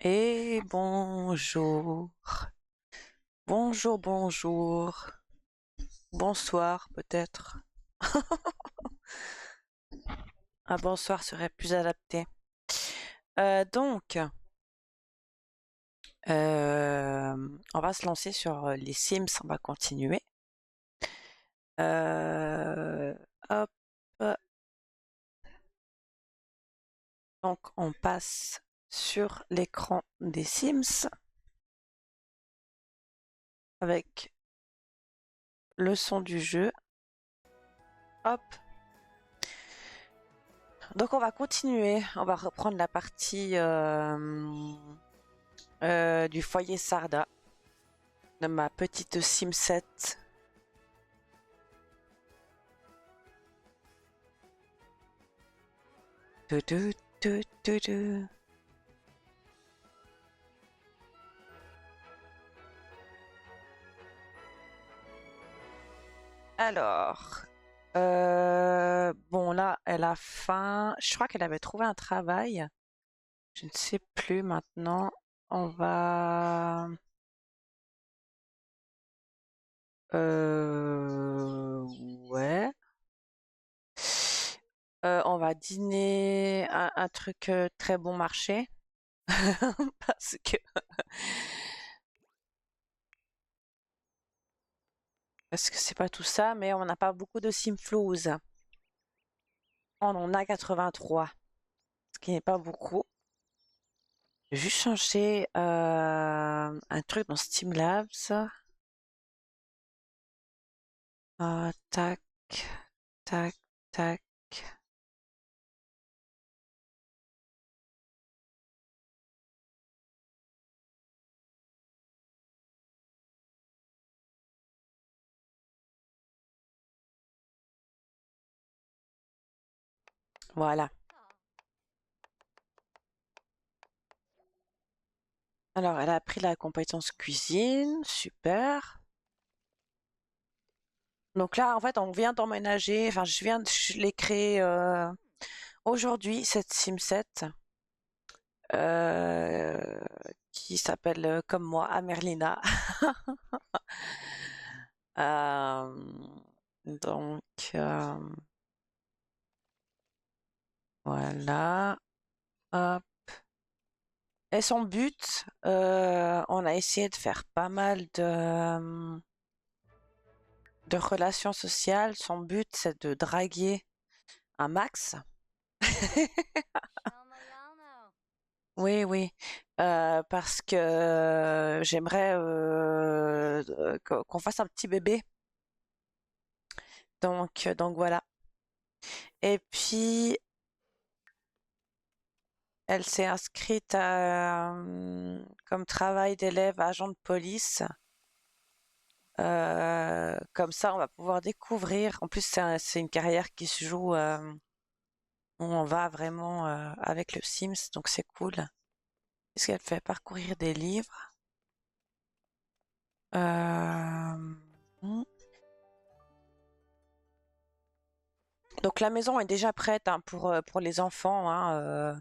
Et bonjour. Bonjour, bonjour. Bonsoir, peut-être. Un bonsoir serait plus adapté. Donc, on va se lancer sur les Sims. On va continuer. Euh, hop. Donc, on passe sur l'écran des Sims avec le son du jeu. Hop. Donc, on va continuer. On va reprendre la partie du foyer Sarda de ma petite Sim 7. Tu, tu, tu, tu, tu. Alors, bon là, elle a faim. Je crois qu'elle avait trouvé un travail. Je ne sais plus maintenant. On va, euh, ouais. On va dîner un truc très bon marché parce que c'est pas tout ça, mais on n'a pas beaucoup de simflouz. On en a 83, ce qui n'est pas beaucoup. J'ai juste changé un truc dans Streamlabs. Tac, tac, tac. Voilà. Alors, elle a appris la compétence cuisine. Super. Donc là, en fait, on vient d'emménager. Enfin, je l'ai créé aujourd'hui, cette Sim7, euh, qui s'appelle comme moi, Amerlina. Euh, donc, voilà. Hop. Et son but, on a essayé de faire pas mal de relations sociales. Son but, c'est de draguer un max. Oui, oui, parce que j'aimerais qu'on fasse un petit bébé. Donc voilà. Et puis, elle s'est inscrite comme travail d'élève agent de police. Comme ça, on va pouvoir découvrir. En plus, c'est une carrière qui se joue où on va vraiment avec le Sims, donc c'est cool. Qu'est-ce qu'elle fait? Parcourir des livres. Euh, hmm. Donc la maison est déjà prête hein, pour les enfants. Hein,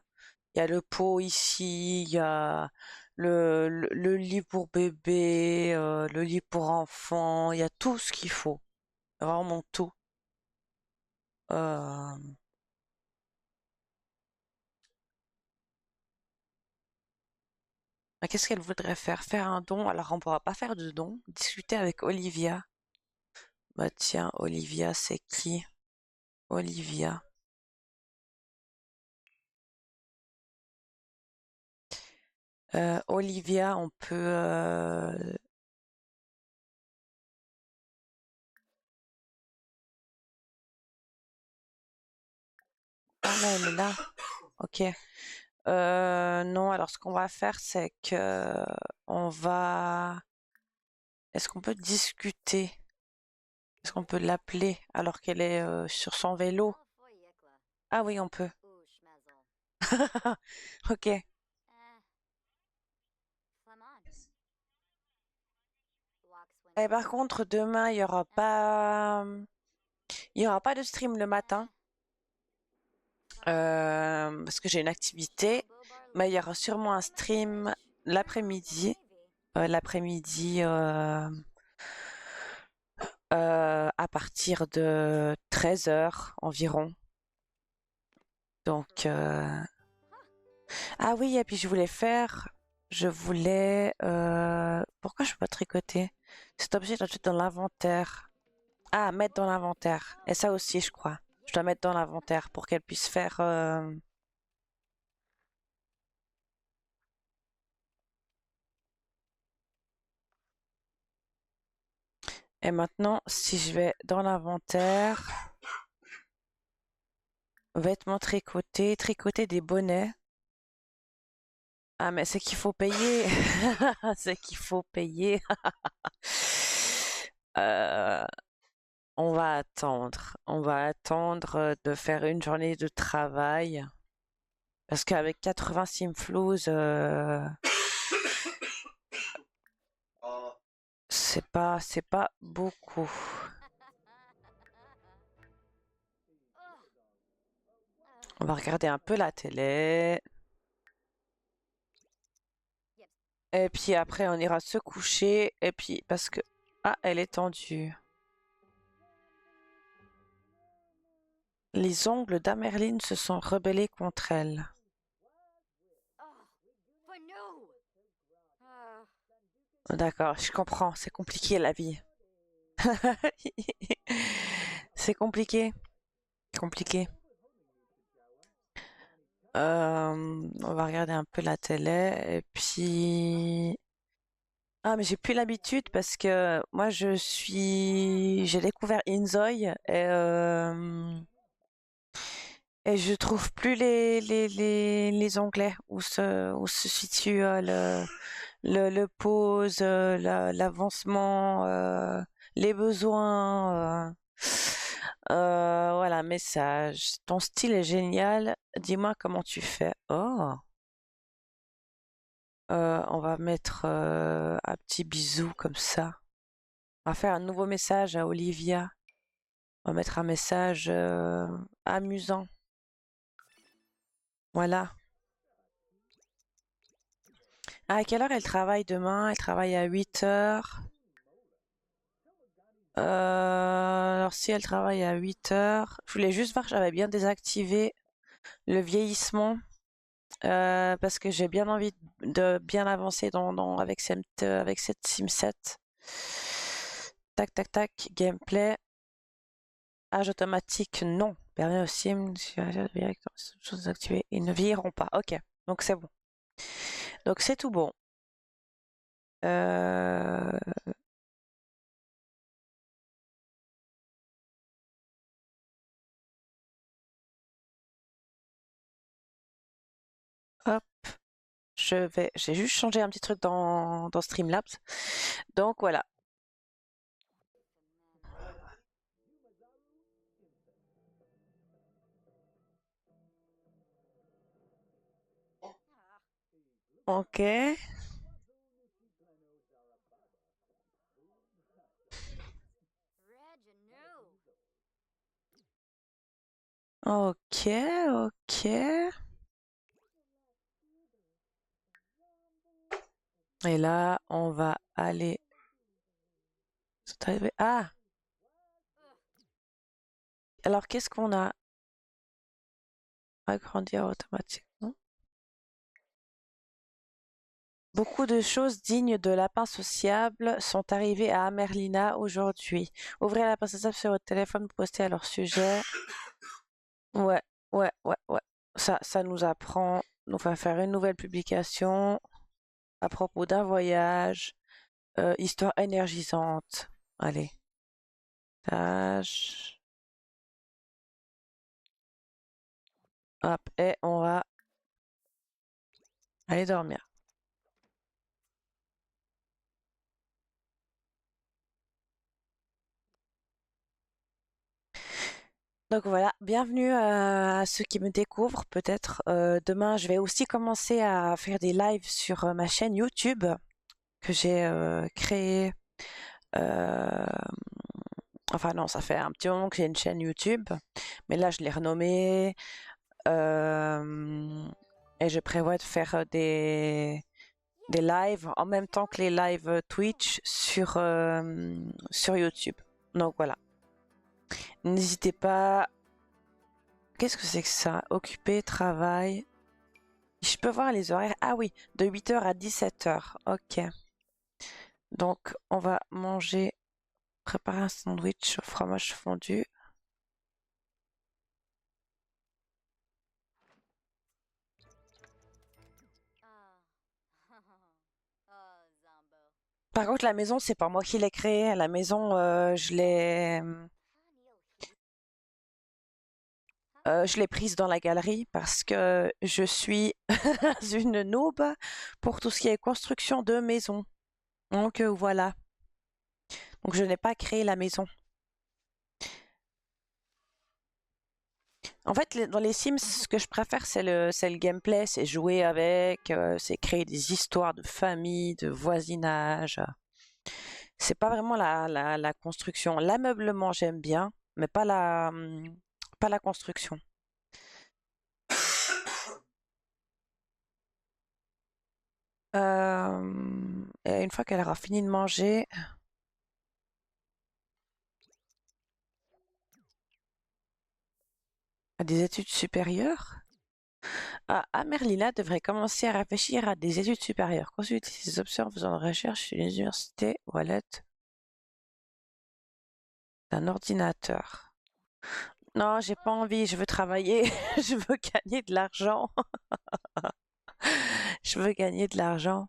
il y a le pot ici, il y a le lit pour bébé, le lit pour enfants, il y a tout ce qu'il faut. Vraiment tout. Euh, mais qu'est-ce qu'elle voudrait faire? Faire un don? Alors on pourra pas faire de don. Discuter avec Olivia. Bah tiens, Olivia, c'est qui? Olivia. Olivia, on peut... Ah là, elle est là. Ok. Non, alors ce qu'on va faire, c'est que on va... Est-ce qu'on peut discuter? Est-ce qu'on peut l'appeler alors qu'elle est sur son vélo? Ah oui, on peut. Ok. Et par contre, demain, il y aura pas de stream le matin parce que j'ai une activité. Mais il y aura sûrement un stream l'après-midi. L'après-midi à partir de 13 h environ. Donc, ah oui, et puis je voulais, pourquoi je peux pas tricoter? Cet objet doit être dans l'inventaire. Ah, mettre dans l'inventaire. Et ça aussi, je crois. Je dois mettre dans l'inventaire pour qu'elle puisse faire. Et maintenant, si je vais dans l'inventaire, vêtements tricotés, tricoter des bonnets. Ah, mais c'est qu'il faut payer. C'est qu'il faut payer. Euh, on va attendre. On va attendre de faire une journée de travail. Parce qu'avec 80 simflouz, c'est pas beaucoup. On va regarder un peu la télé. Et puis après, on ira se coucher. Et puis, parce que... Ah, elle est tendue. Les ongles d'Amerline se sont rebellés contre elle. D'accord, je comprends. C'est compliqué la vie. C'est compliqué. Compliqué. On va regarder un peu la télé. Et puis... Ah, mais j'ai plus l'habitude parce que moi, j'ai découvert Inzoi et je trouve plus les onglets où se situe le pause, l'avancement, les besoins. Voilà, message. Ton style est génial. Dis-moi comment tu fais. Oh, on va mettre un petit bisou comme ça. On va faire un nouveau message à Olivia. On va mettre un message amusant. Voilà. À quelle heure elle travaille demain? Elle travaille à 8 heures. Alors si elle travaille à 8 heures, je voulais juste voir que j'avais bien désactivé le vieillissement parce que j'ai bien envie de bien avancer avec cette Sim 7. Tac, tac, tac, gameplay. Âge automatique, non. Permet aux Sims choses activées. Ils ne vieilliront pas. Ok, donc c'est bon. Donc c'est tout bon. Euh, Hop, j'ai juste changé un petit truc dans Streamlabs. Donc voilà. Ok. Ok, ok. Et là, on va aller. Ah! Alors, qu'est-ce qu'on a? Agrandir automatiquement. Beaucoup de choses dignes de lapin sociable sont arrivées à Amerlina aujourd'hui. Ouvrez la lapin sociable sur votre téléphone pour poster à leur sujet. Ouais, ouais, ouais, ouais. Ça nous apprend. On va faire une nouvelle publication à propos d'un voyage. Histoire énergisante. Allez. Tâche. Hop, et on va aller dormir. Donc voilà, bienvenue à ceux qui me découvrent peut-être. Demain, je vais aussi commencer à faire des lives sur ma chaîne YouTube que j'ai créée. Euh, enfin non, ça fait un petit moment que j'ai une chaîne YouTube, mais là je l'ai renommée. Euh, Et je prévois de faire des lives en même temps que les lives Twitch sur YouTube. Donc voilà. N'hésitez pas. Qu'est-ce que c'est que ça? Occuper, travail. Je peux voir les horaires. Ah oui, de 8h à 17h. Ok. Donc on va manger, préparer un sandwich au fromage fondu. Par contre, la maison, c'est pas moi qui l'ai créée. La maison, je l'ai prise dans la galerie parce que je suis une noob pour tout ce qui est construction de maison. Donc voilà. Donc je n'ai pas créé la maison. En fait, dans les Sims, ce que je préfère, c'est le gameplay, c'est jouer avec, c'est créer des histoires de famille, de voisinage. C'est pas vraiment la construction. L'ameublement, j'aime bien, mais pas la construction. Et une fois qu'elle aura fini de manger, à des études supérieures. Merlina devrait commencer à réfléchir à des études supérieures. Consulter ses options en faisant de recherche sur les universités ou à l'aide d'un ordinateur. Non, j'ai pas envie, je veux travailler, je veux gagner de l'argent. Je veux gagner de l'argent.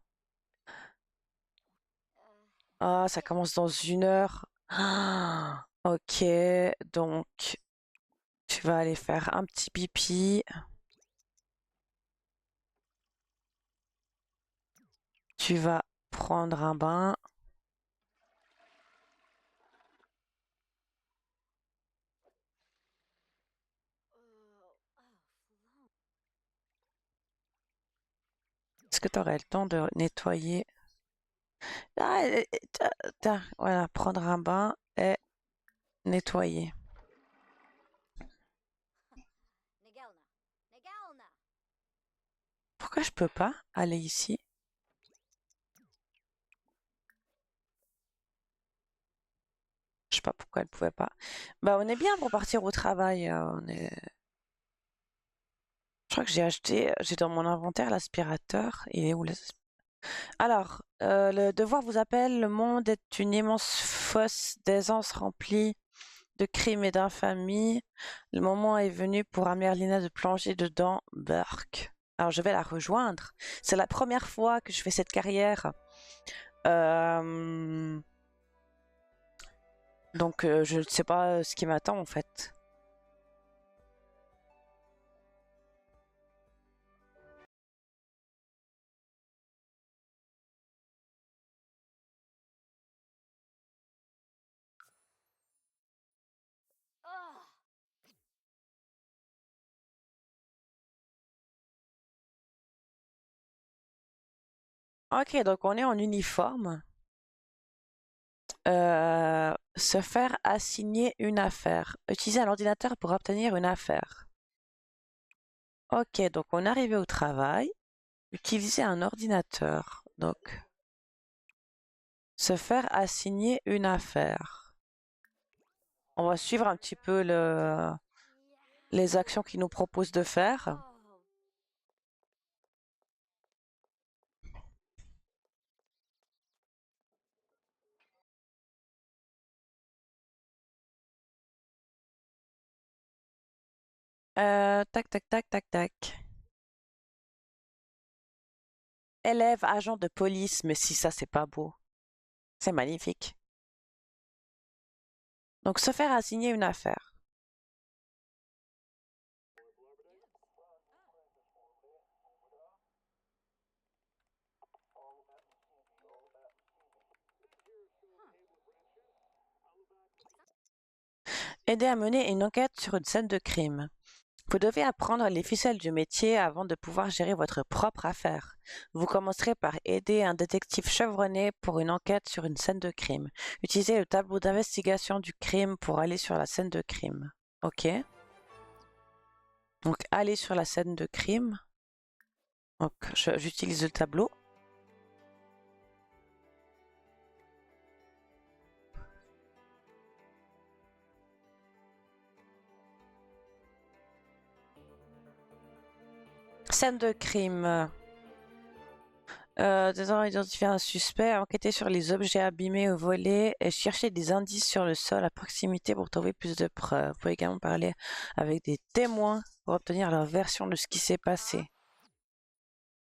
Ah, ça commence dans 1 heure. Ah, ok, donc tu vas aller faire un petit pipi. Tu vas prendre un bain. Est-ce que tu aurais le temps de nettoyer? Ah, voilà, prendre un bain et nettoyer. Pourquoi je peux pas aller ici? Je sais pas pourquoi elle pouvait pas. Bah, on est bien pour partir au travail. Je crois que j'ai dans mon inventaire l'aspirateur. Il est où Alors, le devoir vous appelle. Le monde est une immense fosse d'aisance remplie de crimes et d'infamie. Le moment est venu pour Amerlina de plonger dedans. Burk. Alors, je vais la rejoindre. C'est la première fois que je fais cette carrière. Euh, Donc, je ne sais pas ce qui m'attend en fait. Ok, donc on est en uniforme. Se faire assigner une affaire. Utiliser un ordinateur pour obtenir une affaire. Ok, donc on est arrivé au travail. Utiliser un ordinateur. Donc, se faire assigner une affaire. On va suivre un petit peu les actions qu'il nous propose de faire. Tac, tac, tac, tac, tac. Élève, agent de police, mais si ça, c'est pas beau. C'est magnifique. Donc, se faire assigner une affaire. Aider à mener une enquête sur une scène de crime. Vous devez apprendre les ficelles du métier avant de pouvoir gérer votre propre affaire. Vous commencerez par aider un détective chevronné pour une enquête sur une scène de crime. Utilisez le tableau d'investigation du crime pour aller sur la scène de crime. Ok. Donc, aller sur la scène de crime. Donc, j'utilise le tableau. Scène de crime. Désormais identifier un suspect, enquêter sur les objets abîmés ou volés et chercher des indices sur le sol à proximité pour trouver plus de preuves. Vous pouvez également parler avec des témoins pour obtenir leur version de ce qui s'est passé.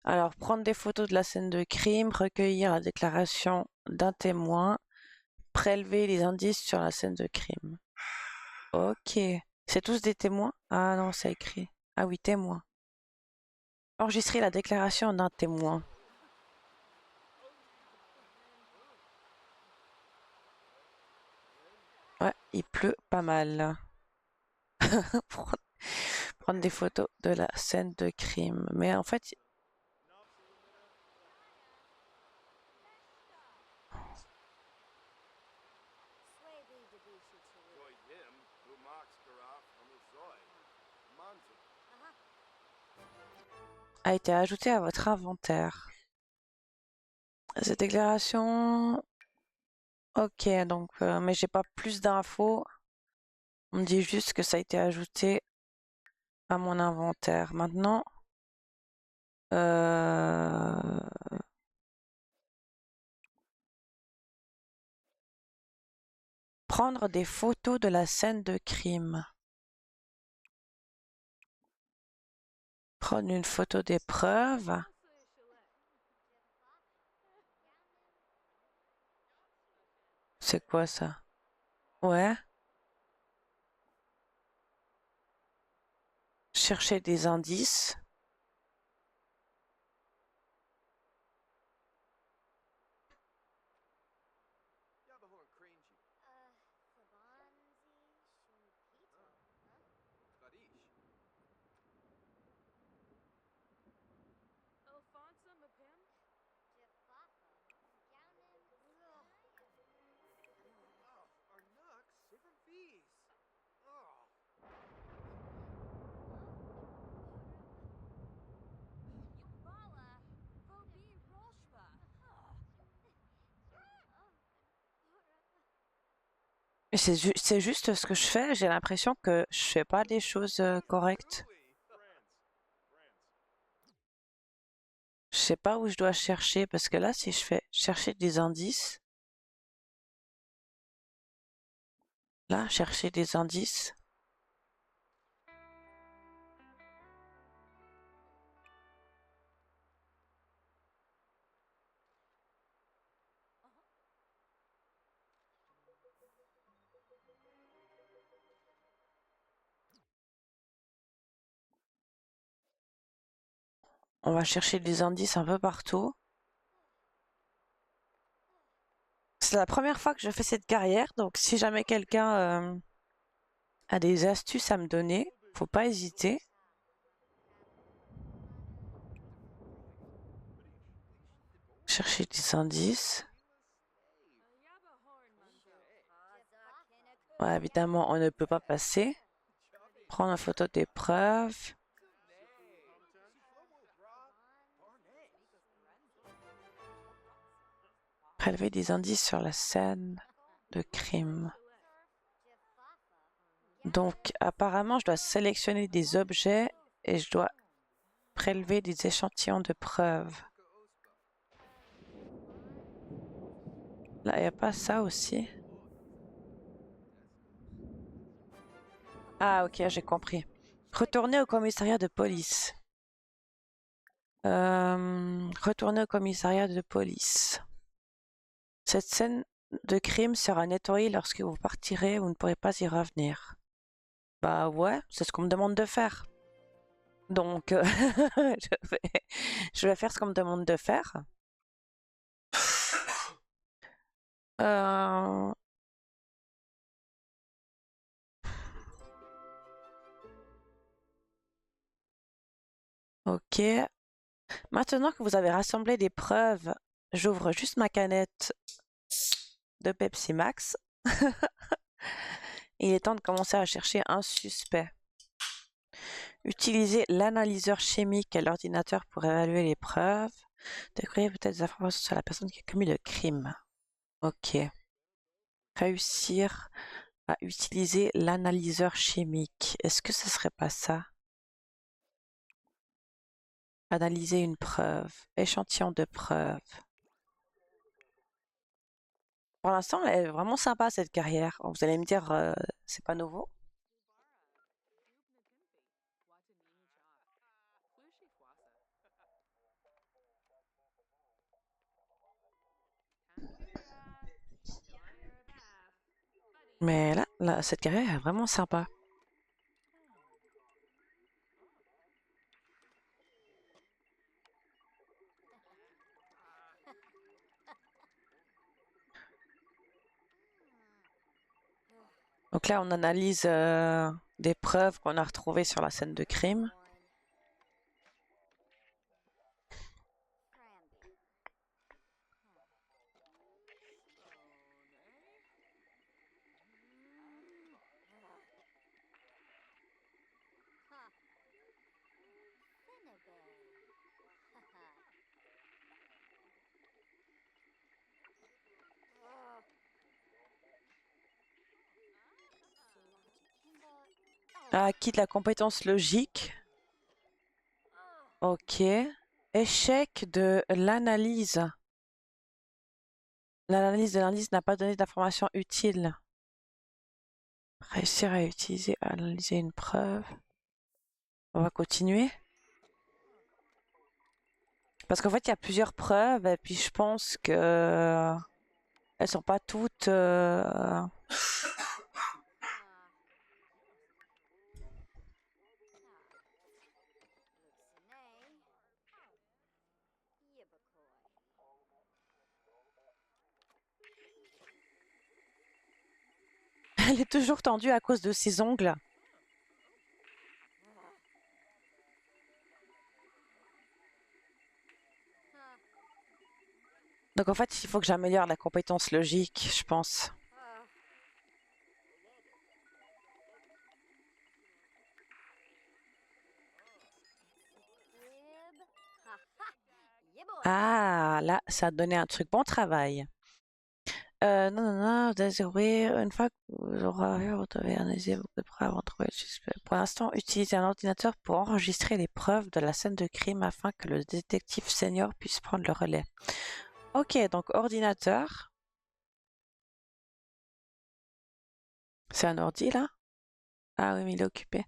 Alors, prendre des photos de la scène de crime, recueillir la déclaration d'un témoin, prélever les indices sur la scène de crime. Ok. C'est tous des témoins? Ah non, c'est écrit. Ah oui, témoins. Enregistrer la déclaration d'un témoin. Ouais, il pleut pas mal. Prendre des photos de la scène de crime. Mais en fait, a été ajouté à votre inventaire. Cette déclaration... Ok, donc, mais j'ai pas plus d'infos. On me dit juste que ça a été ajouté à mon inventaire. Maintenant, prendre des photos de la scène de crime. Prendre une photo des preuves. C'est quoi ça? Ouais. Chercher des indices. Et c'est juste ce que je fais. J'ai l'impression que je fais pas les choses correctes. Je sais pas où je dois chercher parce que là, si je fais chercher des indices, là, chercher des indices. On va chercher des indices un peu partout. C'est la première fois que je fais cette carrière, donc si jamais quelqu'un a des astuces à me donner, faut pas hésiter. Chercher des indices. Ouais, évidemment, on ne peut pas passer. Prendre une photo des preuves. Prélever des indices sur la scène de crime. Donc, apparemment, je dois sélectionner des objets et je dois prélever des échantillons de preuves. Là, il n'y a pas ça aussi? Ah, ok, j'ai compris. Retourner au commissariat de police. Retourner au commissariat de police. Cette scène de crime sera nettoyée lorsque vous partirez, vous ne pourrez pas y revenir. Bah ouais, c'est ce qu'on me demande de faire. Donc, je vais faire ce qu'on me demande de faire. Euh, ok. Maintenant que vous avez rassemblé des preuves, j'ouvre juste ma canette de Pepsi Max. Il est temps de commencer à chercher un suspect. Utiliser l'analyseur chimique à l'ordinateur pour évaluer les preuves. Découvrir peut-être des informations sur la personne qui a commis le crime. Ok. Réussir à utiliser l'analyseur chimique. Est-ce que ce serait pas ça? Analyser une preuve. Échantillon de preuves. Pour l'instant, elle est vraiment sympa cette carrière. Vous allez me dire, c'est pas nouveau? Mais là, cette carrière est vraiment sympa. Donc là, on analyse des preuves qu'on a retrouvées sur la scène de crime. Acquis de la compétence logique. Ok. Échec de l'analyse. L'analyse de l'indice n'a pas donné d'informations utiles. Réussir à utiliser, à analyser une preuve. On va continuer. Parce qu'en fait, il y a plusieurs preuves et puis je pense que elles sont pas toutes. Elle est toujours tendue à cause de ses ongles. Donc en fait, il faut que j'améliore la compétence logique, je pense. Ah, là, ça a donné un truc. Bon travail. Non, non, non, désolé, une fois que vous aurez analysé beaucoup de preuves avant de trouver le suspect. Pour l'instant, utilisez un ordinateur pour enregistrer les preuves de la scène de crime afin que le détective senior puisse prendre le relais. Ok, donc ordinateur. C'est un ordi là? Ah oui, mais il est occupé.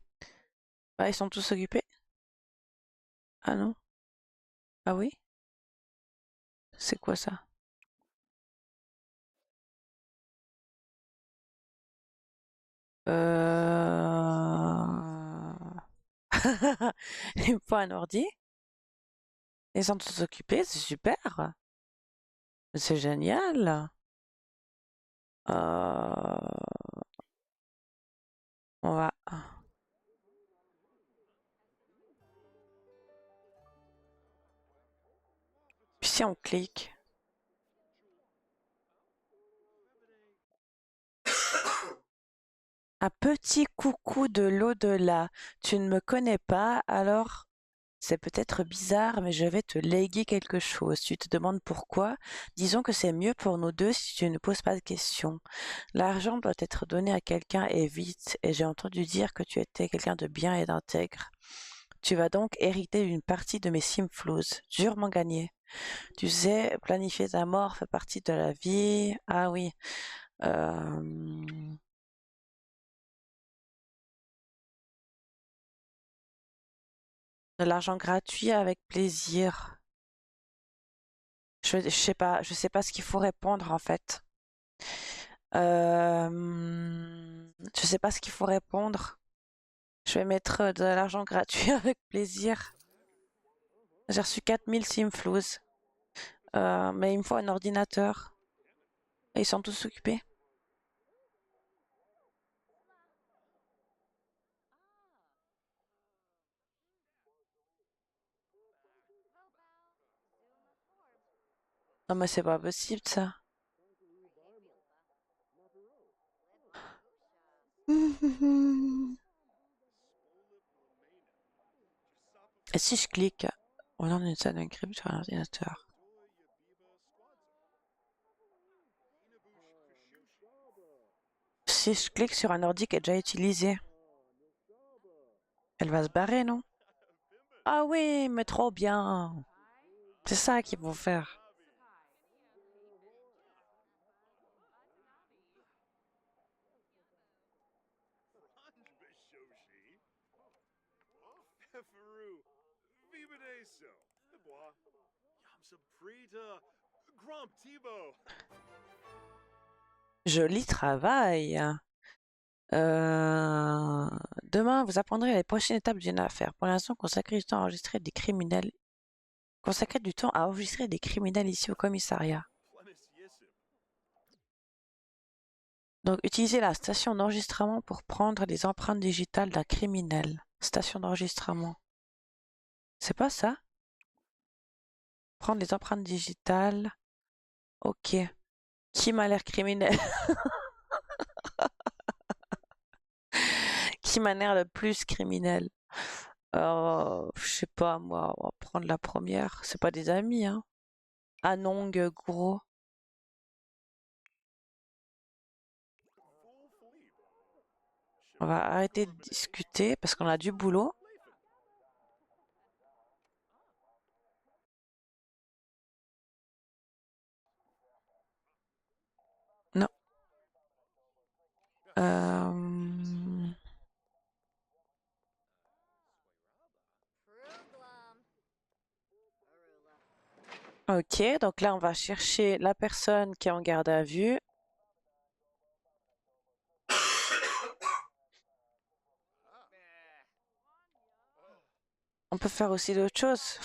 Ah, ils sont tous occupés? Ah non? Ah oui? C'est quoi ça? Il me faut un ordi. Ils sont tous occupés, c'est super. C'est génial. On va. Puis si on clique. Un petit coucou de l'au-delà. Tu ne me connais pas, alors c'est peut-être bizarre, mais je vais te léguer quelque chose. Tu te demandes pourquoi? Disons que c'est mieux pour nous deux si tu ne poses pas de questions. L'argent doit être donné à quelqu'un et vite, et j'ai entendu dire que tu étais quelqu'un de bien et d'intègre. Tu vas donc hériter d'une partie de mes simflouz, durement gagnée. Tu sais, planifier ta mort fait partie de la vie. Ah oui. Euh, de l'argent gratuit avec plaisir. Je sais pas ce qu'il faut répondre en fait. Je sais pas ce qu'il faut répondre. Je vais mettre de l'argent gratuit avec plaisir. J'ai reçu 4000 simflouz. Mais il me faut un ordinateur. Et ils sont tous occupés. Non mais c'est pas possible ça. Et si je clique au nom d'une scène de crime sur un ordinateur? Si je clique sur un ordi qui est déjà utilisé, elle va se barrer, non? Ah oui, mais trop bien. C'est ça qu'ils vont faire. Joli travail. Demain, vous apprendrez les prochaines étapes d'une affaire. Pour l'instant, consacrez du temps à enregistrer des criminels. Consacrez du temps à enregistrer des criminels ici au commissariat. Donc, utilisez la station d'enregistrement pour prendre les empreintes digitales d'un criminel. Station d'enregistrement. C'est pas ça? Prendre les empreintes digitales. Ok. Qui m'a l'air criminel? Qui m'a l'air le plus criminel? Je sais pas, moi, on va prendre la première. C'est pas des amis, hein. Anong, gros. On va arrêter de discuter parce qu'on a du boulot. Non. Ok, donc là, on va chercher la personne qui est en garde à vue. On peut faire aussi d'autres choses.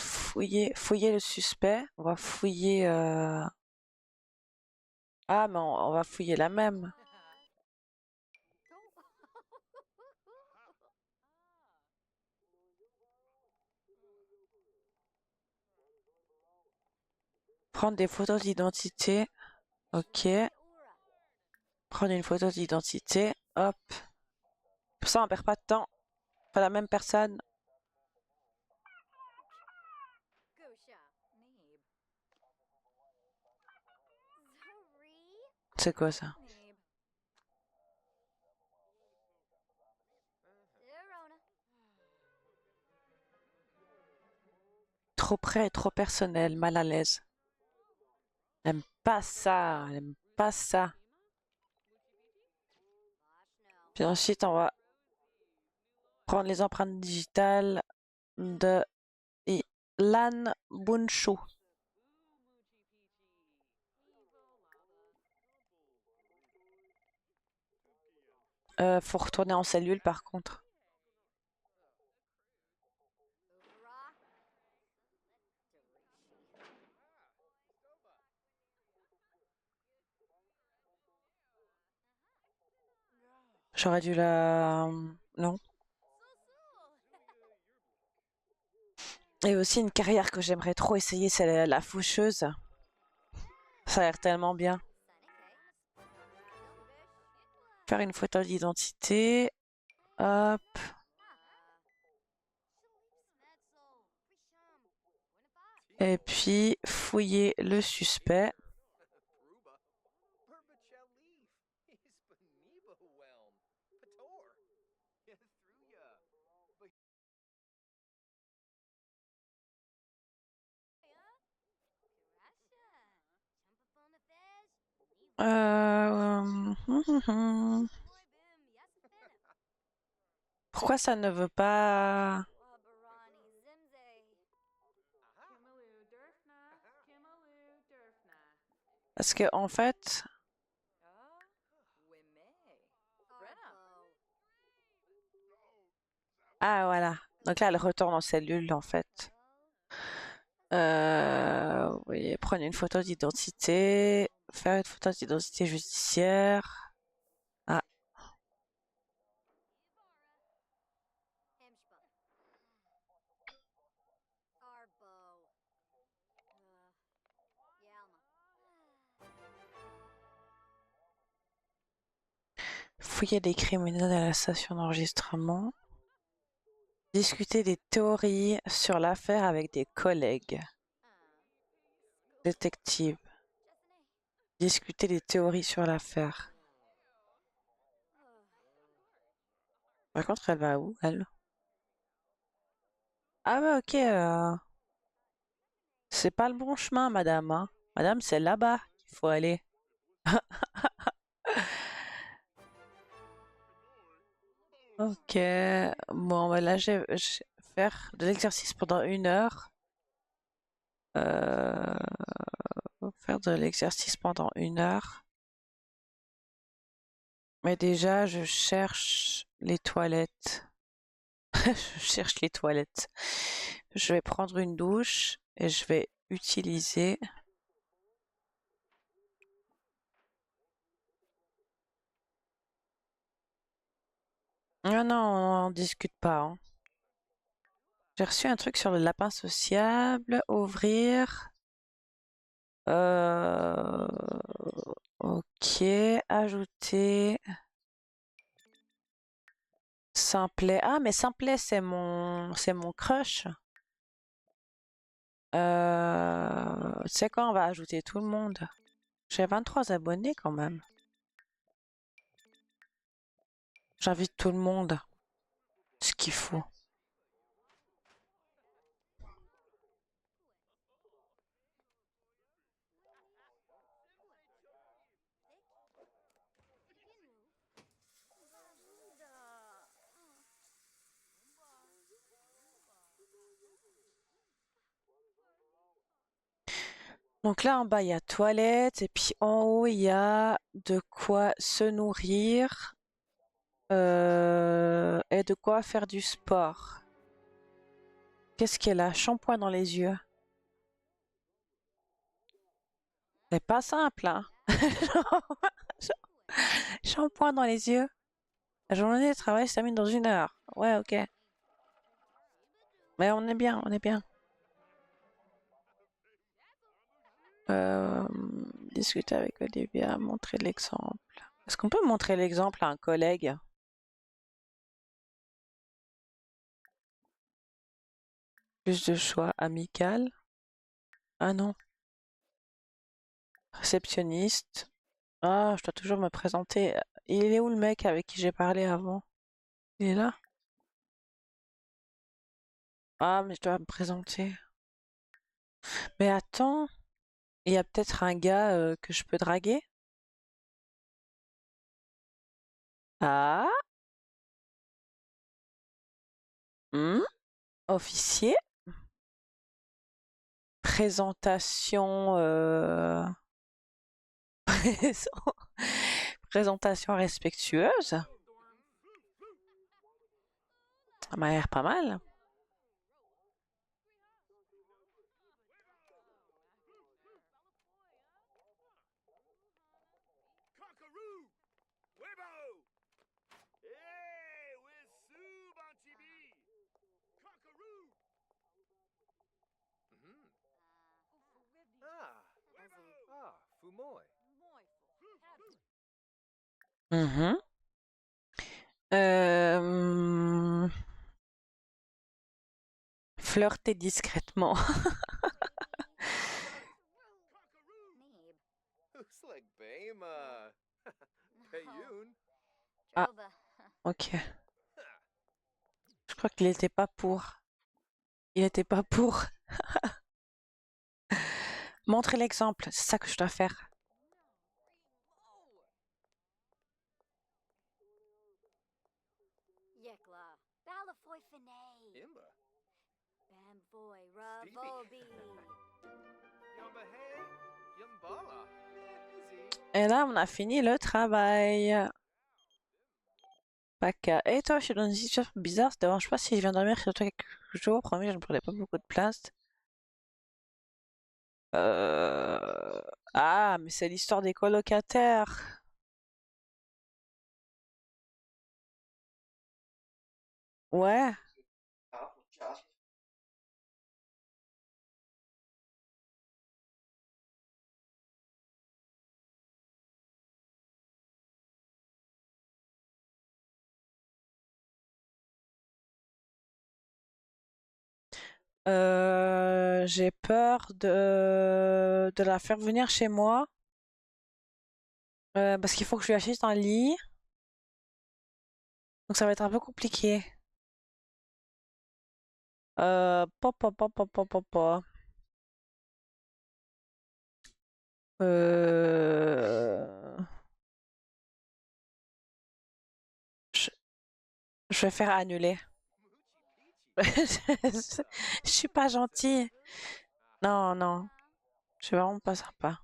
Fouiller le suspect. On va fouiller... Ah, mais on va fouiller la même. Prendre des photos d'identité. Ok. Prendre une photo d'identité. Hop. Pour ça, on perd pas de temps. Pas la même personne. C'est quoi ça? Trop près et trop personnel. Mal à l'aise. Elle aime pas ça. Elle aime pas ça. Puis ensuite, on va prendre les empreintes digitales de Lan Bunshu. Faut retourner en cellule par contre. J'aurais dû la... Non. Et aussi une carrière que j'aimerais trop essayer, c'est la faucheuse. Ça a l'air tellement bien. Faire une photo d'identité. Hop. Et puis fouiller le suspect. Pourquoi ça ne veut pas... Parce que en fait... Ah voilà. Donc là, elle retourne en cellule en fait. Oui, prendre une photo d'identité. Faire une photo d'identité judiciaire. Ah, fouiller des criminels à la station d'enregistrement. Discuter des théories sur l'affaire avec des collègues. Détective. Discuter des théories sur l'affaire. Par contre, elle va où, elle? Ah ouais, ok. C'est pas le bon chemin, madame, hein. Madame, c'est là-bas qu'il faut aller. Ok. Bon, bah là, je vais faire de l'exercice pendant 1 heure. Euh, faire de l'exercice pendant 1 heure. Mais déjà, je cherche les toilettes. Je cherche les toilettes. Je vais prendre une douche et je vais utiliser. Ah non, on discute pas, hein. J'ai reçu un truc sur le lapin sociable. Ouvrir. Euh, Ok. Ajouter. Simplet. Ah, mais Simplet, c'est mon crush. C'est quand on va ajouter tout le monde? J'ai 23 abonnés quand même. J'invite tout le monde. Ce qu'il faut. Donc là en bas il y a toilette et puis en haut il y a de quoi se nourrir et de quoi faire du sport. Qu'est-ce qu'elle a? Shampoing dans les yeux. C'est pas simple, hein? Shampoing dans les yeux. La journée de travail se termine dans 1 heure. Ouais, ok. Mais on est bien, on est bien. Euh, discuter avec Olivia, montrer l'exemple. Est-ce qu'on peut montrer l'exemple à un collègue? Plus de choix amical. Ah non. Réceptionniste. Ah, je dois toujours me présenter. Il est où le mec avec qui j'ai parlé avant? Il est là? Ah, mais je dois me présenter. Mais attends, il y a peut-être un gars que je peux draguer? Ah, hmm, officier. Présentation, présentation respectueuse. Ça m'a l'air pas mal. Mhm. Euh, flirter discrètement. Ah, ok. Je crois qu'il était pas pour. Il était pas pour. Montrer l'exemple, c'est ça que je dois faire. Et là, on a fini le travail. Paka. Et toi, je suis dans une situation bizarre. Ça te dérange pas si je viens dormir chez toi quelques jours? Promis, je ne prenais pas beaucoup de place. Ah, mais c'est l'histoire des colocataires. Ouais. J'ai peur de la faire venir chez moi parce qu'il faut que je lui achète un lit. Donc ça va être un peu compliqué. Pa, pa, pa, pa, pa, pa, pa. Euh, je, je vais faire annuler. Je suis pas gentille. Non, non, je suis vraiment pas sympa.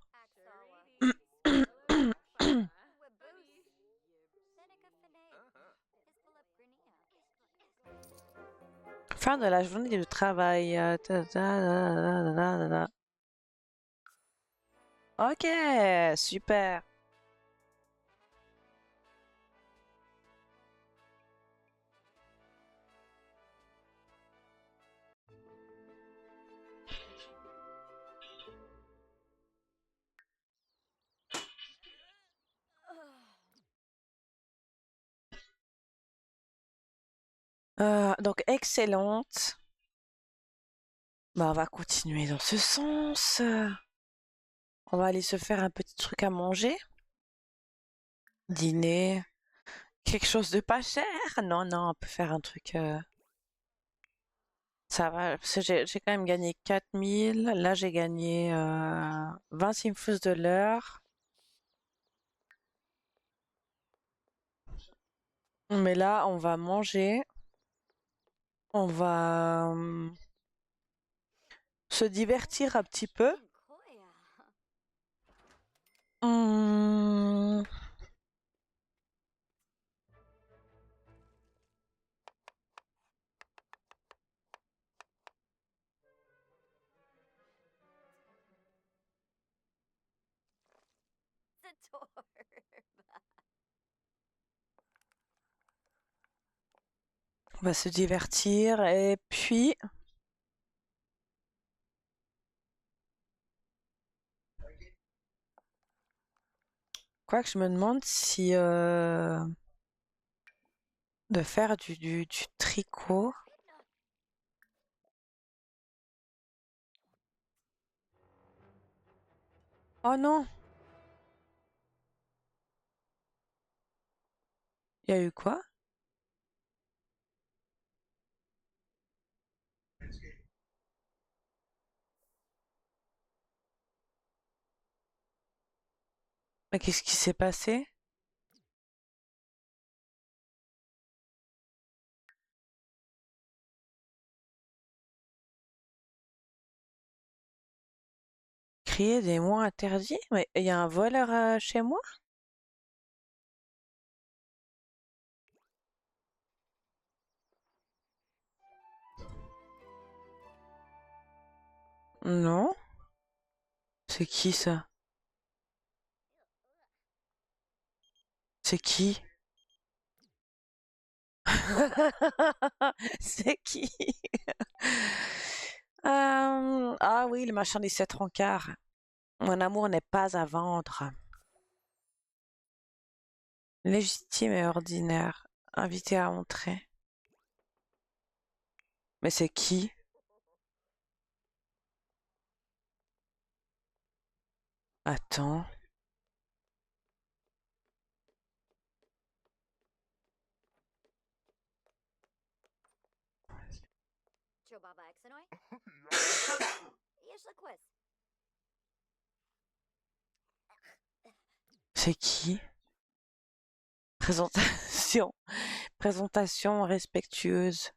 Fin de la journée de travail. Ok, super. Donc excellente. Bah, on va continuer dans ce sens. On va aller se faire un petit truc à manger. Dîner. Quelque chose de pas cher. Non, non, on peut faire un truc. Ça va, parce que j'ai quand même gagné 4000. Là, j'ai gagné 20 simfus de l'heure. Mais là, on va manger. On va se divertir un petit peu. Hum, on va se divertir. Et puis, quoi que je me demande si de faire du tricot. Oh non, il y a eu quoi? Mais qu'est-ce qui s'est passé? Crier des mots interdits? Mais il y a un voleur chez moi? Non. C'est qui ça? C'est qui? C'est qui? Ah oui, le machin des 7 rencarts. Mon amour n'est pas à vendre. Légitime et ordinaire. Invité à entrer. Mais c'est qui? Attends. C'est qui? Présentation. Présentation respectueuse.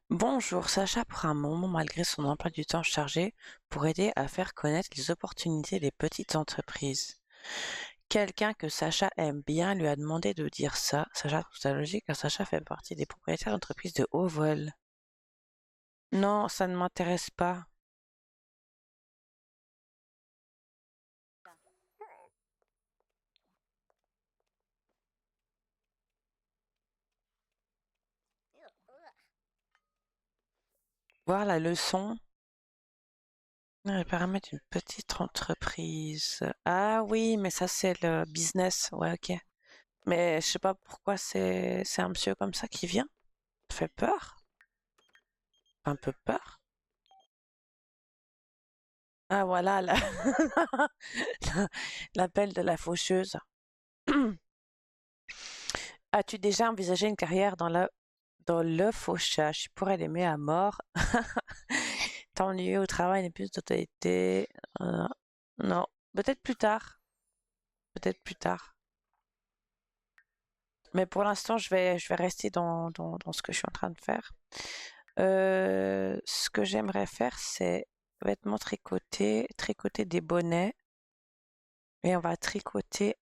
Bonjour, Sacha prend un moment malgré son emploi du temps chargé pour aider à faire connaître les opportunités des petites entreprises. Quelqu'un que Sacha aime bien lui a demandé de dire ça. Sacha trouve ça logique car Sacha fait partie des propriétaires d'entreprises de haut vol. Non, ça ne m'intéresse pas. Voir la leçon. Les paramètres d'une petite entreprise. Ah oui, mais ça c'est le business. Ouais, ok. Mais je sais pas pourquoi c'est un monsieur comme ça qui vient. Ça fait peur. Un peu peur. Ah voilà, l'appel de la faucheuse. As-tu déjà envisagé une carrière dans le fauchage? Tu pourrais l'aimer à mort. T'ennuyer au travail n'est plus de totalité. Euh, non, peut-être plus tard. Peut-être plus tard. Mais pour l'instant, je vais rester dans ce que je suis en train de faire. Ce que j'aimerais faire, c'est vêtements tricotés, tricoter des bonnets. Et on va tricoter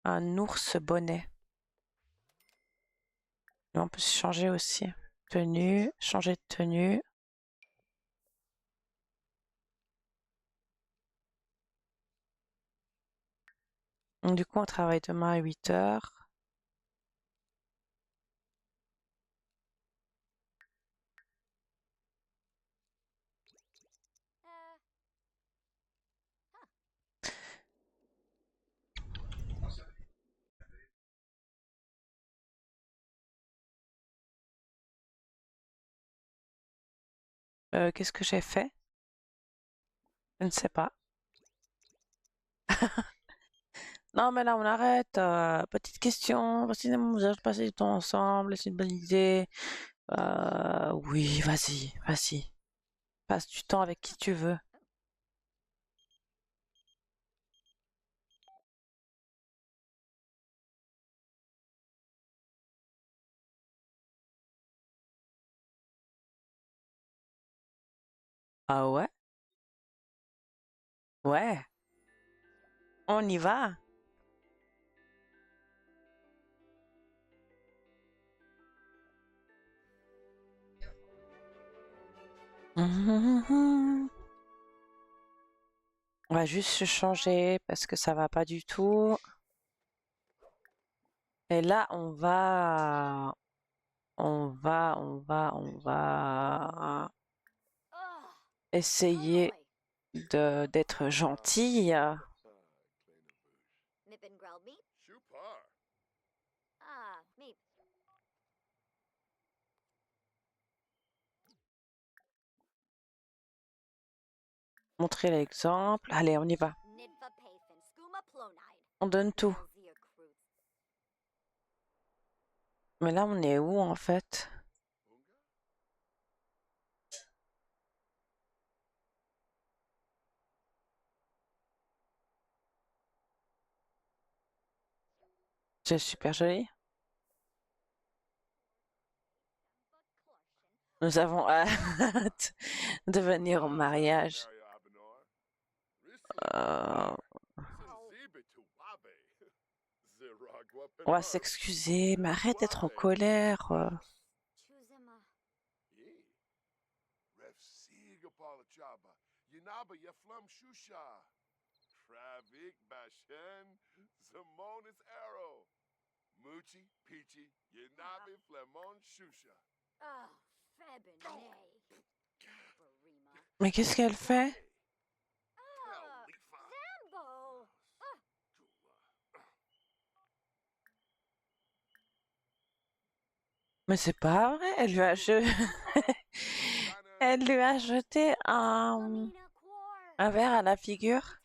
un ours bonnet. Et on peut se changer aussi. Tenue, changer de tenue. Donc, du coup, on travaille demain à 8 heures. Qu'est-ce que j'ai fait? Je ne sais pas. Non, mais là, on arrête. Petite question. Voici vous avez passé du temps ensemble. C'est une bonne idée. Oui, vas-y, vas-y. Passe du temps avec qui tu veux. Ah ouais? Ouais. On y va. On va juste se changer parce que ça va pas du tout. Et là, on va essayer d'être gentil. Montrer l'exemple. Allez, on y va. On donne tout. Mais là, on est où en fait? C'est super joli. Nous avons hâte de venir au mariage. Euh, on va s'excuser, mais arrête d'être en colère. Mais qu'est-ce qu'elle fait? Mais c'est pas vrai, elle lui a jeté un verre à la figure.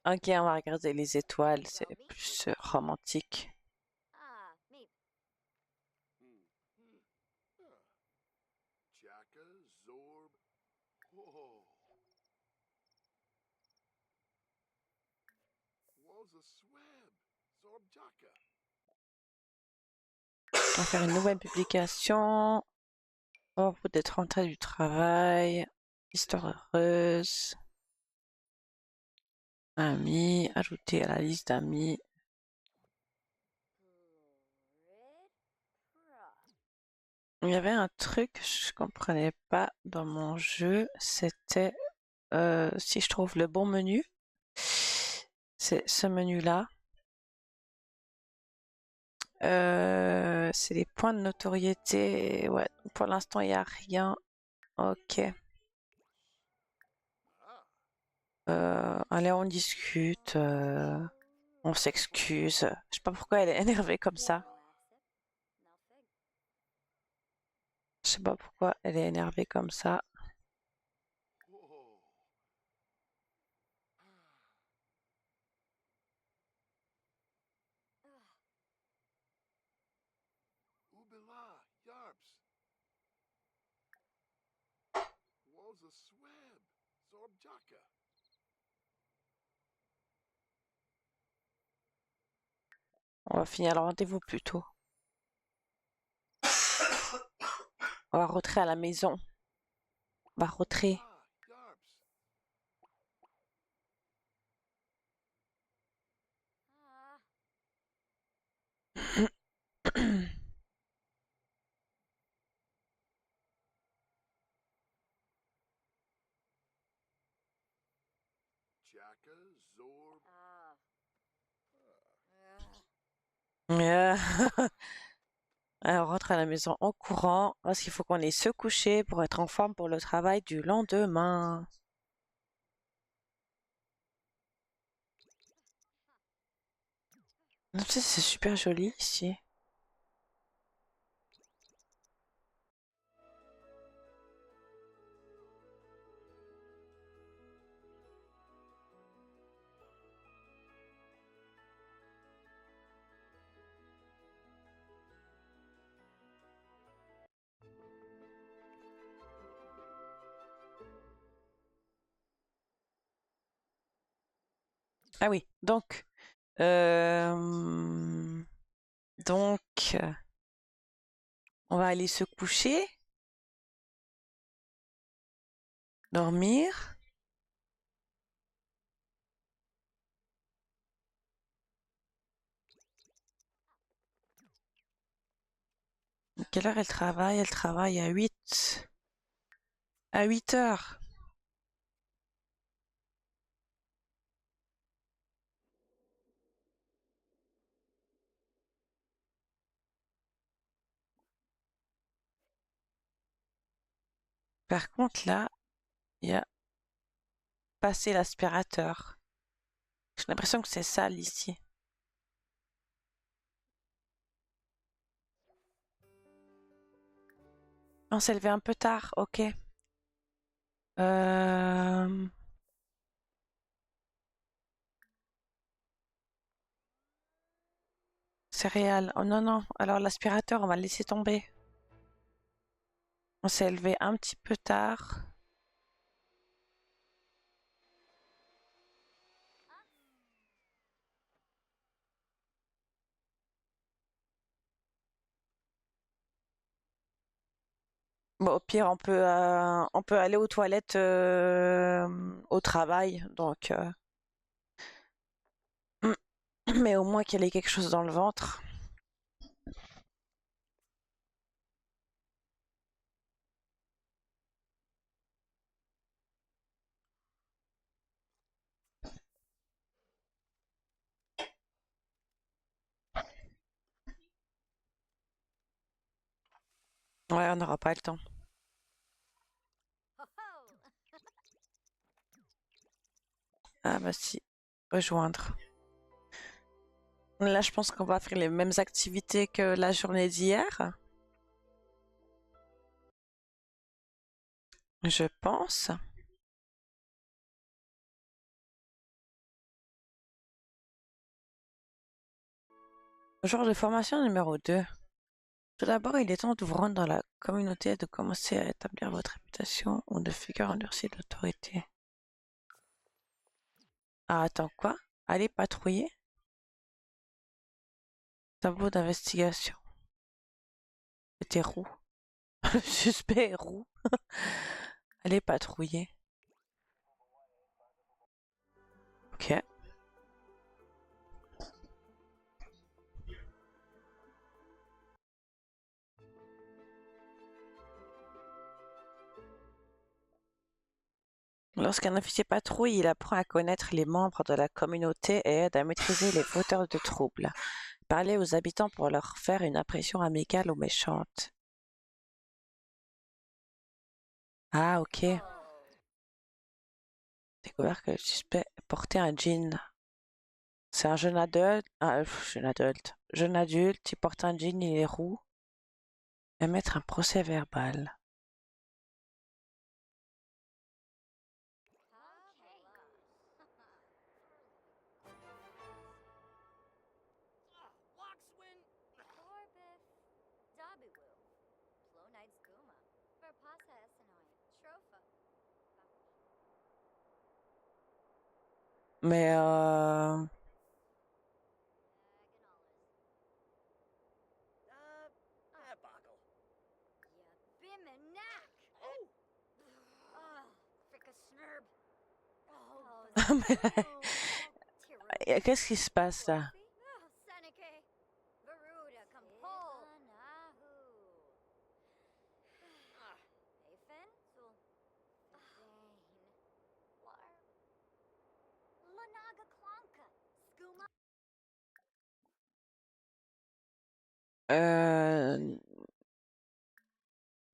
Ok, on va regarder les étoiles, c'est plus romantique. On va faire une nouvelle publication. Oh, d'être rentrée du travail. Histoire heureuse. Amis, ajouter à la liste d'amis. Il y avait un truc que je comprenais pas dans mon jeu, c'était si je trouve le bon menu, c'est ce menu-là. C'est les points de notoriété. Ouais, pour l'instant, il n'y a rien. Ok. Allez, on discute. On s'excuse. Je sais pas pourquoi elle est énervée comme ça. Je sais pas pourquoi elle est énervée comme ça. Ubila, Yarps. Woza Swab. Zorbjaka. On va finir le rendez-vous plus tôt. On va rentrer à la maison. On va rentrer. Ah, Yarps. Jaka, Zorb. Euh, On rentre à la maison en courant parce qu'il faut qu'on aille se coucher pour être en forme pour le travail du lendemain. Tu sais, c'est super joli ici. Ah oui, euh, donc, on va aller se coucher, dormir. À quelle heure elle travaille? Elle travaille à 8 heures. Par contre, là, il y a passé l'aspirateur. J'ai l'impression que c'est sale ici. On s'est levé un peu tard, ok. Euh... Céréales. Oh non, non. Alors l'aspirateur, on va le laisser tomber. On s'est levé un petit peu tard. Bon, au pire, on peut aller aux toilettes au travail. Donc, mais au moins qu'il y ait quelque chose dans le ventre. Ouais, on n'aura pas le temps. Ah bah si, rejoindre. Là, je pense qu'on va faire les mêmes activités que la journée d'hier. Je pense. Jour de formation numéro 2. Tout d'abord, il est temps de vous rendre dans la communauté et de commencer à établir votre réputation ou de figure endurcie de l'autorité. Ah, attends, quoi? Allez patrouiller? Tableau d'investigation. C'était roux. Le suspect est roux. Allez patrouiller. Ok. Lorsqu'un officier patrouille, il apprend à connaître les membres de la communauté et aide à maîtriser les fauteurs de troubles. Parler aux habitants pour leur faire une impression amicale ou méchante. Ah, ok. Découvert que le suspect portait un jean. C'est un jeune adulte. Jeune adulte, il porte un jean, il est roux. Émettre un procès verbal. Mais qu'est-ce qui se passe là?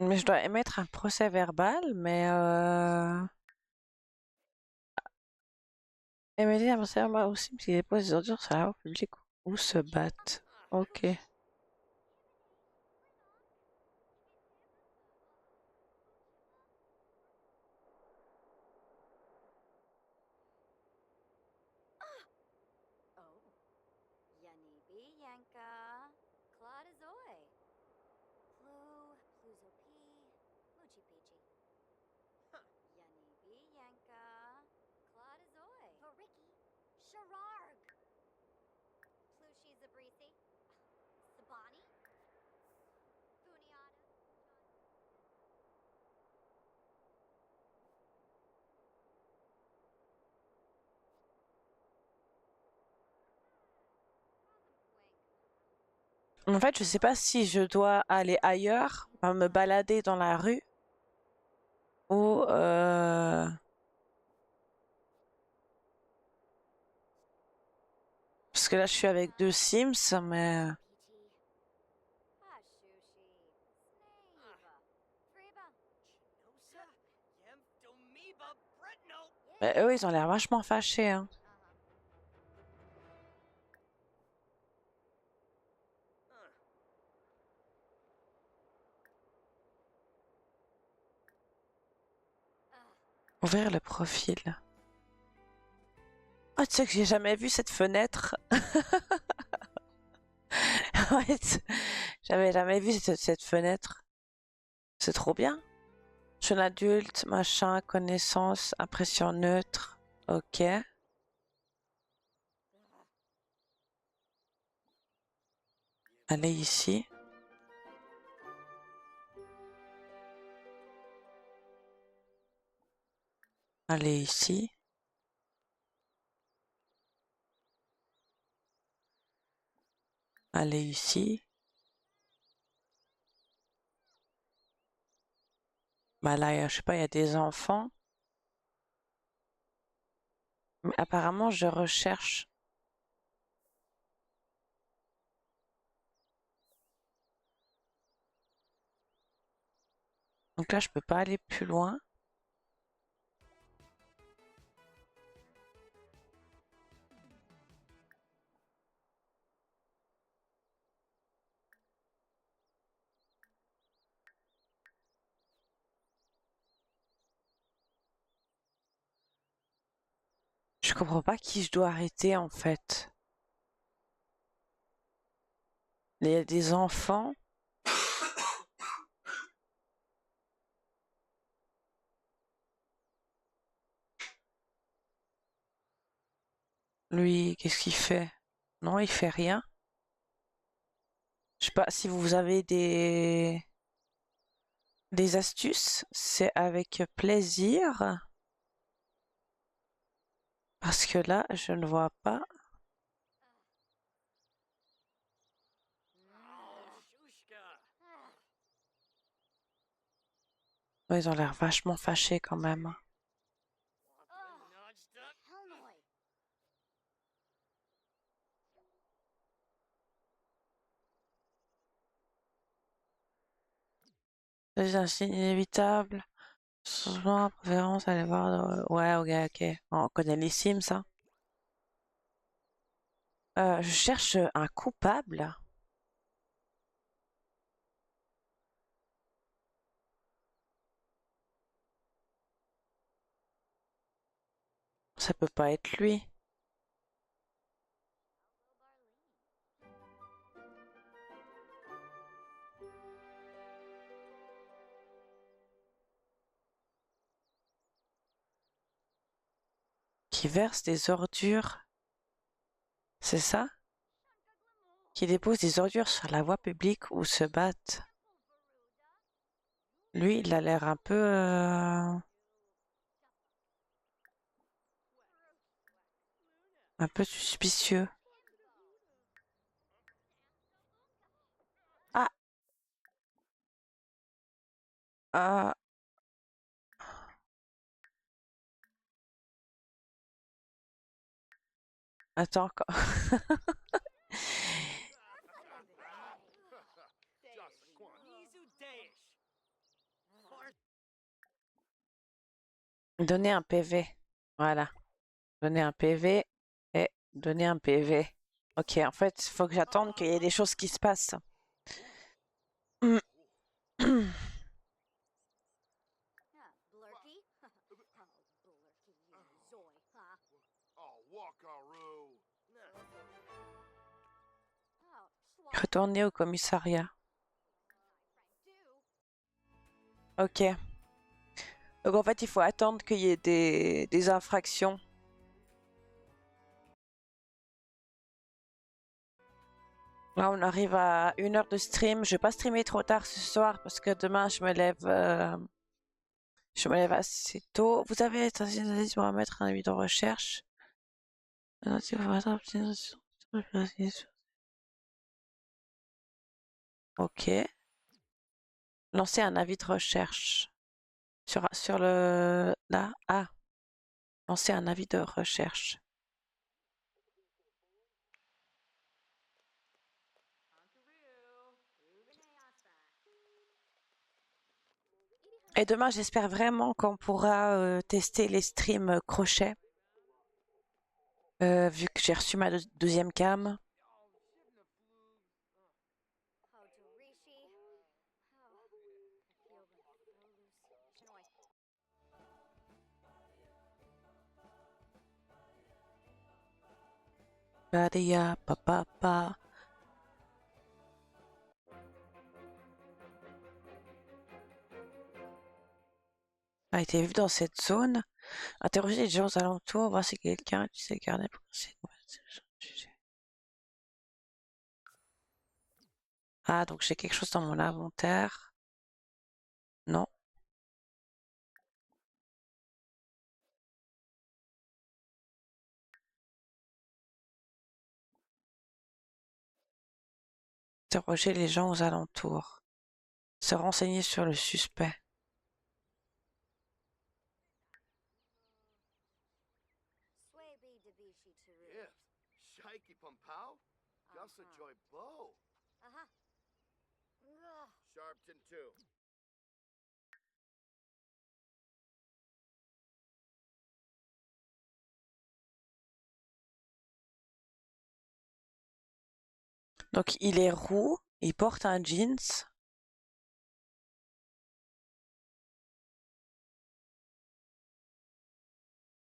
Mais je dois émettre un procès verbal, mais émettre un procès verbal aussi, parce qu'il dépose des ordures sur la voie publique ou se battent. Ok. En fait, je sais pas si je dois aller ailleurs, enfin, me balader dans la rue, ou parce que là, je suis avec deux Sims, mais eux, ils ont l'air vachement fâchés, hein. Ouvrir le profil. Oh, tu sais que j'ai jamais vu cette fenêtre. Ouais, j'avais jamais vu cette fenêtre. C'est trop bien. Jeune adulte, machin, connaissance, impression neutre. Ok. Allez ici. Allez ici. Allez ici. Bah là, je sais pas, il y a des enfants. Mais apparemment, je recherche. Donc là, je peux pas aller plus loin. Je comprends pas qui je dois arrêter en fait. Il y a des enfants. Lui, qu'est-ce qu'il fait? Non, il fait rien. Je sais pas si vous avez des astuces, c'est avec plaisir. Parce que là, je ne vois pas. Ouais, ils ont l'air vachement fâchés quand même. C'est un signe inévitable. Changement, préférence, allez voir. Ouais, ok, ok. On connaît les Sims, ça. Je cherche un coupable. Ça peut pas être lui. Qui verse des ordures. C'est ça? Qui dépose des ordures sur la voie publique ou se battent. Lui, il a l'air un peu... un peu suspicieux. Ah! Ah! Attends, donner un PV. Voilà. Donner un PV et donner un PV. Ok, en fait, il faut que j'attende qu'il y ait des choses qui se passent. Oh, Walkaroo. Retourner au commissariat. Ok. Donc en fait, il faut attendre qu'il y ait des infractions. Là, on arrive à 1 heure de stream. Je vais pas streamer trop tard ce soir parce que demain, je me lève assez tôt. Vous avez intention pour mettre un avis de recherche. Ok. Lancer un avis de recherche. Sur le... Là. Ah. Lancer un avis de recherche. Et demain, j'espère vraiment qu'on pourra tester les streams crochet. Vu que j'ai reçu ma deuxième cam. Badia, papa. A été vu dans cette zone. Interroger les gens aux alentours, voir si quelqu'un tu sais garder pour Ah, donc j'ai quelque chose dans mon inventaire. Non. Interroger les gens aux alentours. Se renseigner sur le suspect. Yes. Shaky Pumpao. Gussa Joy Bow. Sharpton 2. Donc il est roux, il porte un jeans.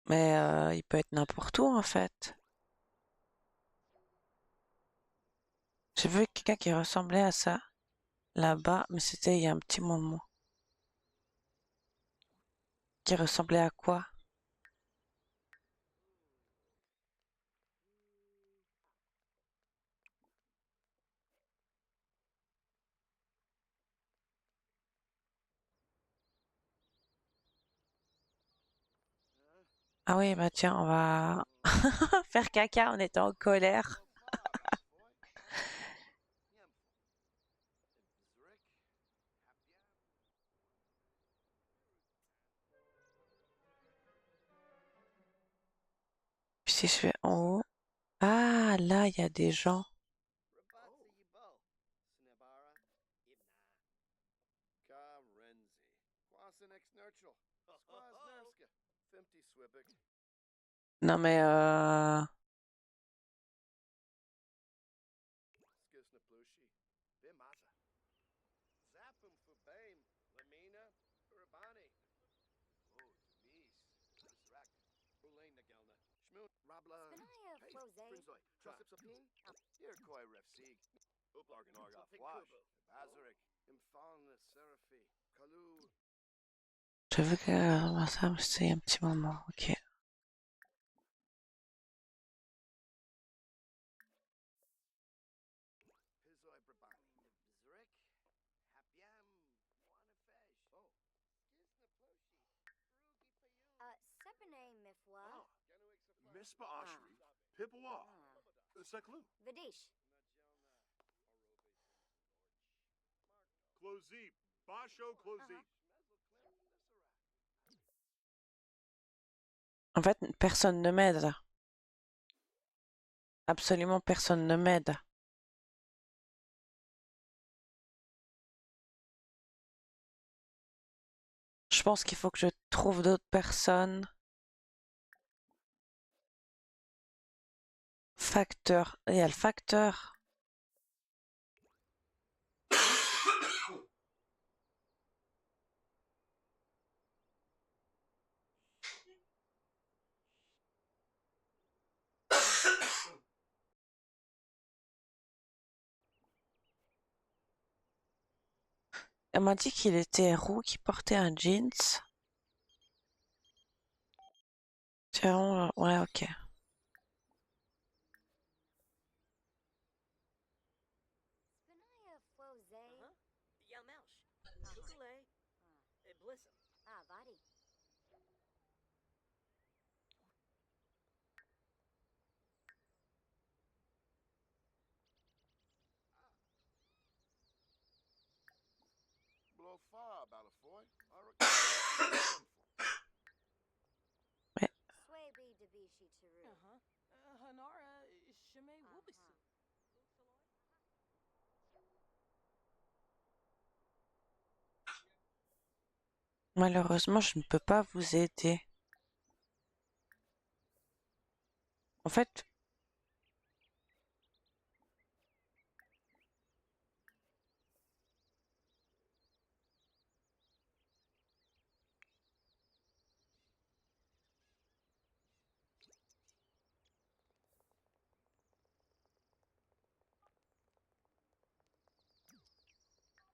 Mais il peut être n'importe où en fait. J'ai vu quelqu'un qui ressemblait à ça là-bas, mais c'était il y a un petit moment. Qui ressemblait à quoi? Ah oui, bah tiens, on va faire caca en étant en colère. Puis si je vais en haut. Ah, là, il y a des gens. Non mais je veux que ça me c'est un petit moment. Ok. Sepane Mifwa. Mispa Ashri, Pipwa, Seklu, Vidish. Closip, Basho Closip. En fait, personne ne m'aide. Absolument personne ne m'aide. Je pense qu'il faut que je trouve d'autres personnes. Facteur. Il y a le facteur. Elle m'a dit qu'il était roux, qu'il portait un jeans. Tiens, ouais, ok. Spinaya Fose. Yamelsh. Kukule. Iblissim. Ah, Vadi. Blow far, Balafoy. Ouais. Swaby Debishi Taru. Hanara Shime Wubisu. Malheureusement, je ne peux pas vous aider. En fait,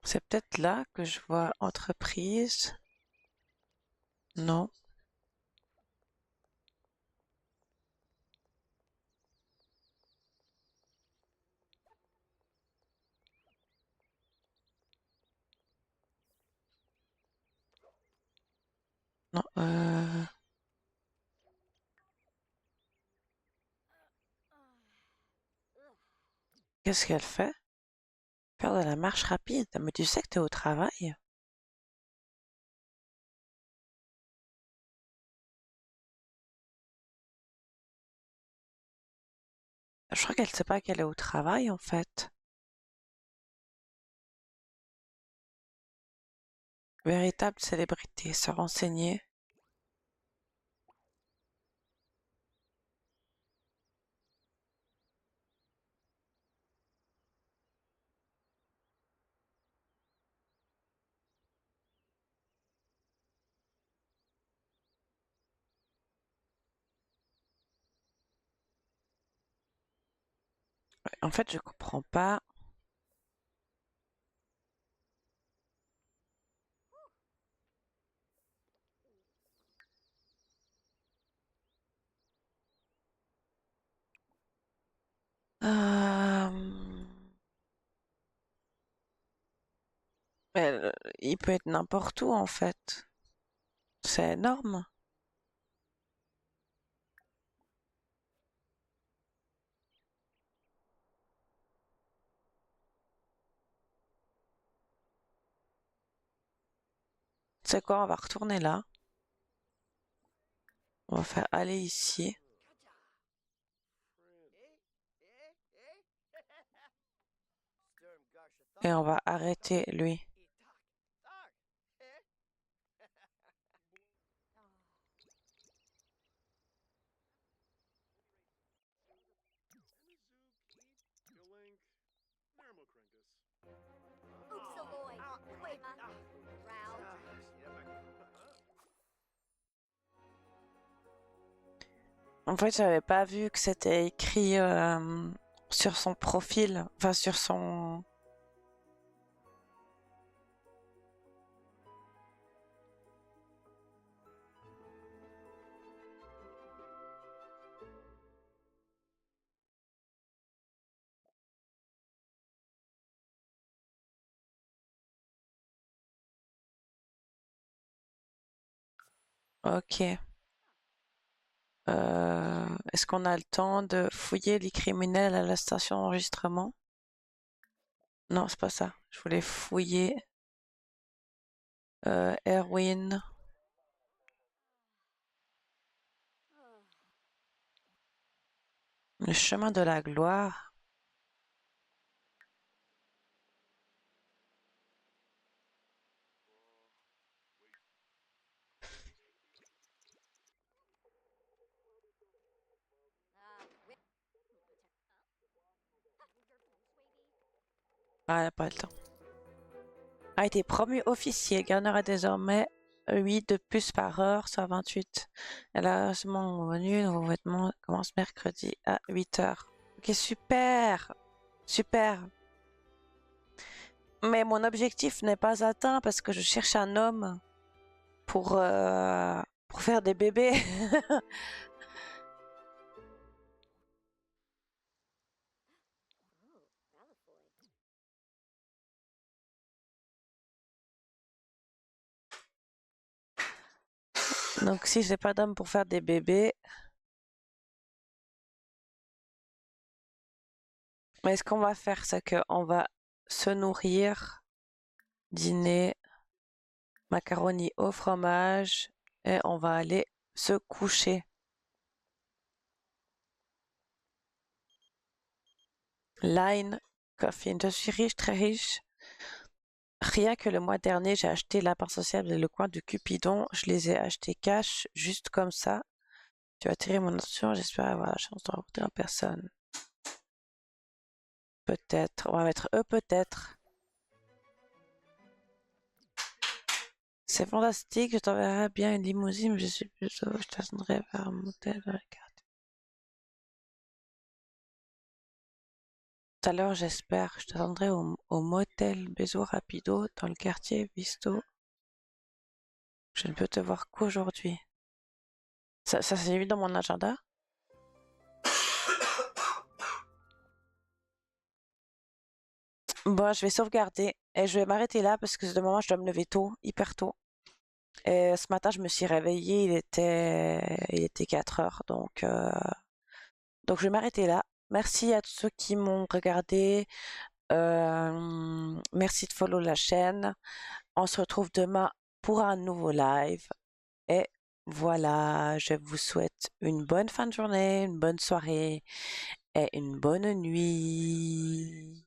c'est peut-être là que je vois entreprise. Non. Non. Qu'est-ce qu'elle fait? Faire de la marche rapide. Mais tu sais que t'es au travail. Je crois qu'elle sait pas qu'elle est au travail, en fait. Véritable célébrité, se renseigner. Ouais, en fait, je comprends pas. Euh, il peut être n'importe où, en fait. C'est énorme. C'est quoi, on va retourner là. On va faire aller ici. Et on va arrêter lui. Oopsaloy, Quema, Row. En fait, j'avais pas vu que c'était écrit sur son profil, enfin sur son... Ok. Est-ce qu'on a le temps de fouiller les criminels à la station d'enregistrement? Non, c'est pas ça. Je voulais fouiller Erwin. Le chemin de la gloire. Ah, elle a pas le temps. A été promu officier, gagnera désormais 8 de plus par heure, soit 28. Elle a seulement venu, nouveau vêtement commence mercredi à 8h. Ok, super! Super! Mais mon objectif n'est pas atteint parce que je cherche un homme pour faire des bébés. Donc si j'ai pas d'homme pour faire des bébés, mais ce qu'on va faire, c'est qu'on va se nourrir, dîner, macaroni au fromage, et on va aller se coucher. Line Coffee. Je suis riche, très riche. Rien que le mois dernier, j'ai acheté la part sociable et le coin du Cupidon. Je les ai achetés cash, juste comme ça. Tu as attiré mon attention, j'espère avoir la chance de rencontrer en personne. Peut-être. On va mettre eux, peut-être. C'est fantastique, je t'enverrai bien une limousine, mais je suis plutôt, je t'attendrai vers un motel dans le quartier. Tout à l'heure, j'espère, je t'attendrai au motel Beso Rapido dans le quartier Visto. Je ne peux te voir qu'aujourd'hui. Ça s'est mis dans mon agenda? Bon, je vais sauvegarder et je vais m'arrêter là parce que demain je dois me lever tôt, hyper tôt. Et ce matin, je me suis réveillée, il était 4 heures, donc je vais m'arrêter là. Merci à tous ceux qui m'ont regardé. Merci de follow la chaîne. On se retrouve demain pour un nouveau live. Et voilà, je vous souhaite une bonne fin de journée, une bonne soirée et une bonne nuit.